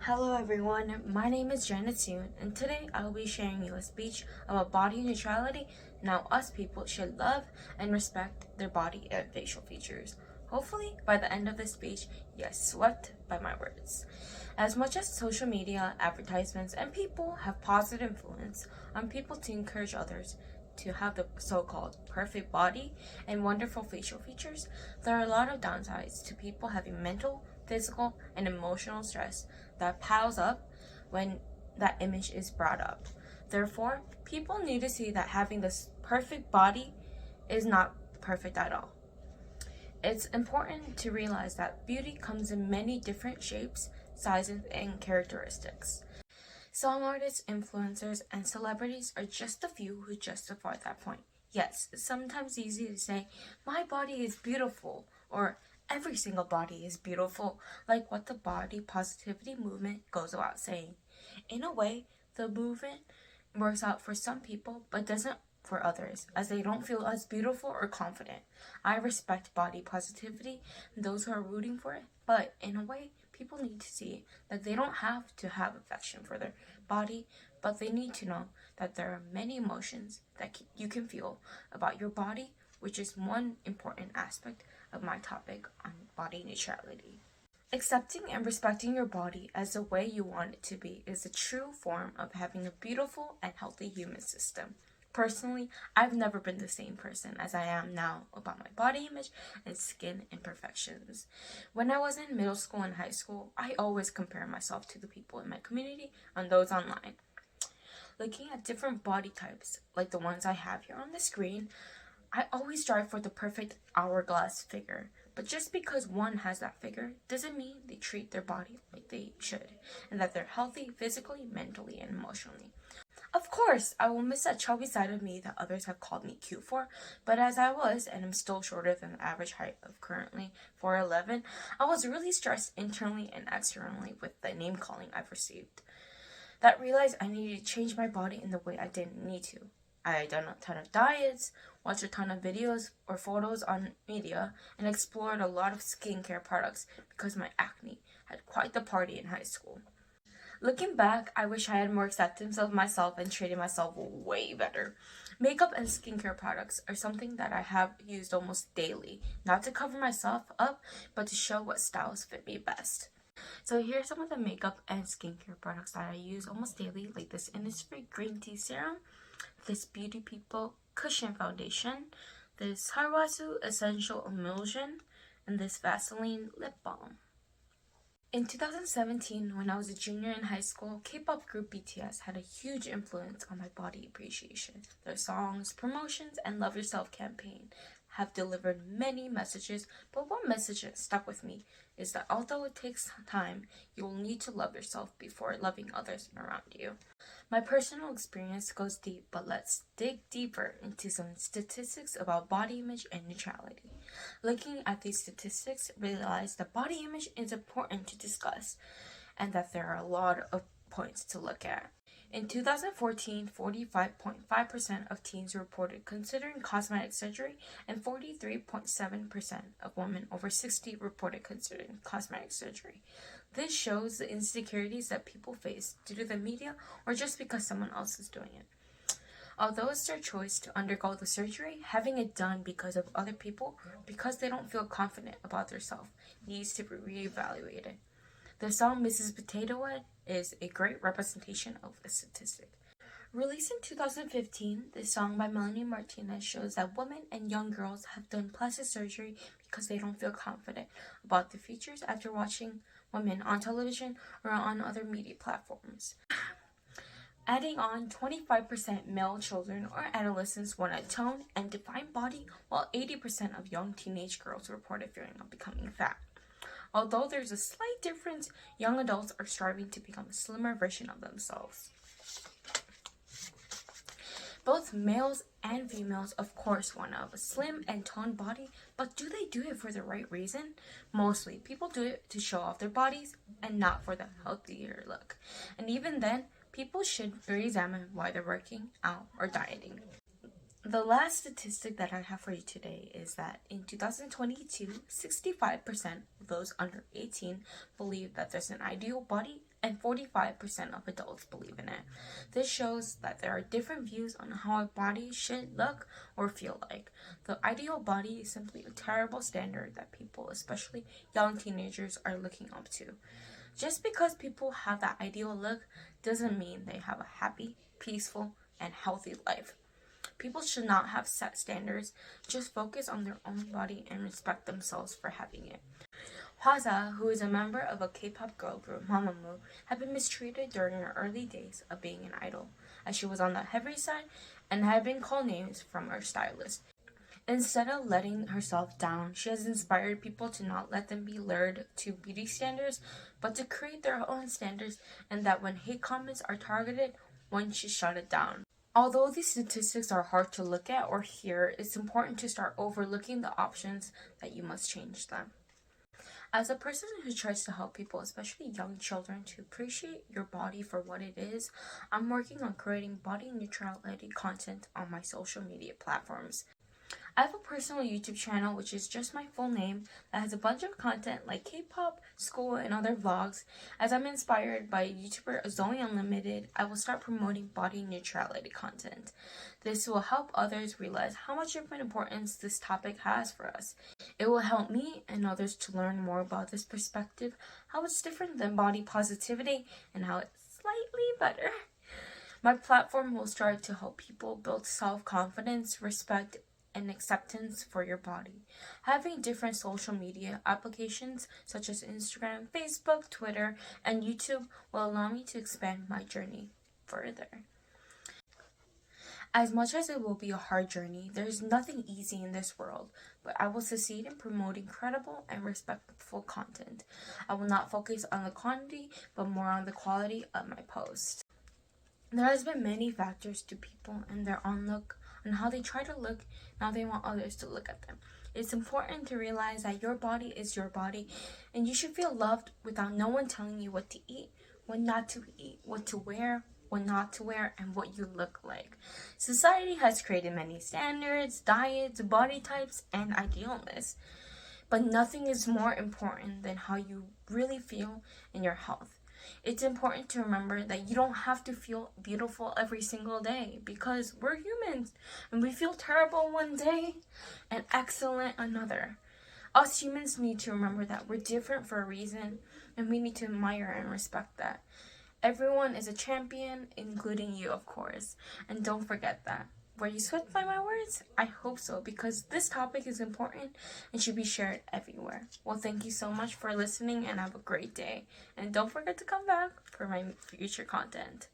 Hello everyone, my name is Janice Yoon, and today I will be sharing you a speech about body neutrality and how us people should love and respect their body and facial features. Hopefully, by the end of this speech, you are swept by my words. As much as social media, advertisements, and people have positive influence on people to encourage others to have the so-called perfect body and wonderful facial features, there are a lot of downsides to people having mental, physical, and emotional stress that piles up when that image is brought up. Therefore, people need to see that having this perfect body is not perfect at all. It's important to realize that beauty comes in many different shapes, sizes, and characteristics. Song artists, influencers, and celebrities are just a few who justify that point. Yes, it's sometimes easy to say, my body is beautiful, or every single body is beautiful, like what the body positivity movement goes about saying. In a way, the movement works out for some people, but doesn't for others, as they don't feel as beautiful or confident. I respect body positivity and those who are rooting for it, but in a way, people need to see that they don't have to have affection for their body, but they need to know that there are many emotions that you can feel about your body, which is one important aspect of my topic on body neutrality. Accepting and respecting your body as the way you want it to be is a true form of having a beautiful and healthy human system. Personally, I've never been the same person as I am now about my body image and skin imperfections. When I was in middle school and high school, I always compare myself to the people in my community and those online. Looking at different body types, like the ones I have here on the screen, I always strive for the perfect hourglass figure. But just because one has that figure doesn't mean they treat their body like they should, and that they're healthy physically, mentally, and emotionally. Of course, I will miss that chubby side of me that others have called me cute for, but as I was, and am still shorter than the average height of currently 4'11", I was really stressed internally and externally with the name calling I've received. That realized I needed to change my body in the way I didn't need to. I had done a ton of diets, watched a ton of videos or photos on media, and explored a lot of skincare products because my acne had quite the party in high school. Looking back, I wish I had more acceptance of myself and treated myself way better. Makeup and skincare products are something that I have used almost daily, not to cover myself up, but to show what styles fit me best. So here are some of the makeup and skincare products that I use almost daily, like this Innisfree Green Tea Serum, this Beauty People Cushion Foundation, this Harawasu Essential Emulsion, and this Vaseline Lip Balm. In 2017, when I was a junior in high school, K-pop group BTS had a huge influence on my body appreciation. Their songs, promotions, and Love Yourself campaign have delivered many messages, but one message that stuck with me is that although it takes time, you will need to love yourself before loving others around you. My personal experience goes deep, but let's dig deeper into some statistics about body image and neutrality. Looking at these statistics, realize that body image is important to discuss and that there are a lot of points to look at. In 2014, 45.5% of teens reported considering cosmetic surgery, and 43.7% of women over 60 reported considering cosmetic surgery. This shows the insecurities that people face due to the media or just because someone else is doing it. Although it's their choice to undergo the surgery, having it done because of other people, because they don't feel confident about themselves, needs to be reevaluated. The song Mrs. Potato Head is a great representation of this statistic. Released in 2015, this song by Melanie Martinez shows that women and young girls have done plastic surgery because they don't feel confident about the features after watching women on television or on other media platforms. Adding on, 25% male children or adolescents want a toned and defined body, while 80% of young teenage girls reported fearing of becoming fat. Although there's a slight difference, young adults are striving to become a slimmer version of themselves. Both males and females, of course, want to have a slim and toned body, but do they do it for the right reason? Mostly, people do it to show off their bodies and not for the healthier look. And even then, people should re-examine why they're working out or dieting. The last statistic that I have for you today is that in 2022, 65% of those under 18 believe that there's an ideal body, and 45% of adults believe in it. This shows that there are different views on how a body should look or feel like. The ideal body is simply a terrible standard that people, especially young teenagers, are looking up to. Just because people have that ideal look doesn't mean they have a happy, peaceful, and healthy life. People should not have set standards, just focus on their own body and respect themselves for having it. u.s.a, who is a member of a K-pop girl group, Mamamoo, had been mistreated during her early days of being an idol, as she was on the heavy side and had been called names from her stylist. Instead of letting herself down, she has inspired people to not let them be lured to beauty standards, but to create their own standards, and that when hate comments are targeted, one should shut it down. Although these statistics are hard to look at or hear, it's important to start overlooking the options that you must change them. As a person who tries to help people, especially young children, to appreciate your body for what it is, I'm working on creating body neutrality content on my social media platforms. I have a personal YouTube channel, which is just my full name, that has a bunch of content like K-pop, school, and other vlogs. As I'm inspired by YouTuber Zoe Unlimited, I will start promoting body neutrality content. This will help others realize how much of an importance this topic has for us. It will help me and others to learn more about this perspective, how it's different than body positivity, and how it's slightly better. My platform will strive to help people build self-confidence, respect, and acceptance for your body. Having different social media applications such as Instagram, Facebook, Twitter, and YouTube will allow me to expand my journey further. As much as it will be a hard journey, there is nothing easy in this world, but I will succeed in promoting credible and respectful content. I will not focus on the quantity, but more on the quality of my posts. There has been many factors to people and their own look, and how they try to look, and how they want others to look at them. It's important to realize that your body is your body, and you should feel loved without no one telling you what to eat, what not to eat, what to wear, what not to wear, and what you look like. Society has created many standards, diets, body types, and idealness, but nothing is more important than how you really feel in your health. It's important to remember that you don't have to feel beautiful every single day, because we're humans and we feel terrible one day and excellent another. Us humans need to remember that we're different for a reason, and we need to admire and respect that. Everyone is a champion, including you, of course, and don't forget that. Were you swept by my words? I hope so, because this topic is important and should be shared everywhere. Well, thank you so much for listening, and have a great day. And don't forget to come back for my future content.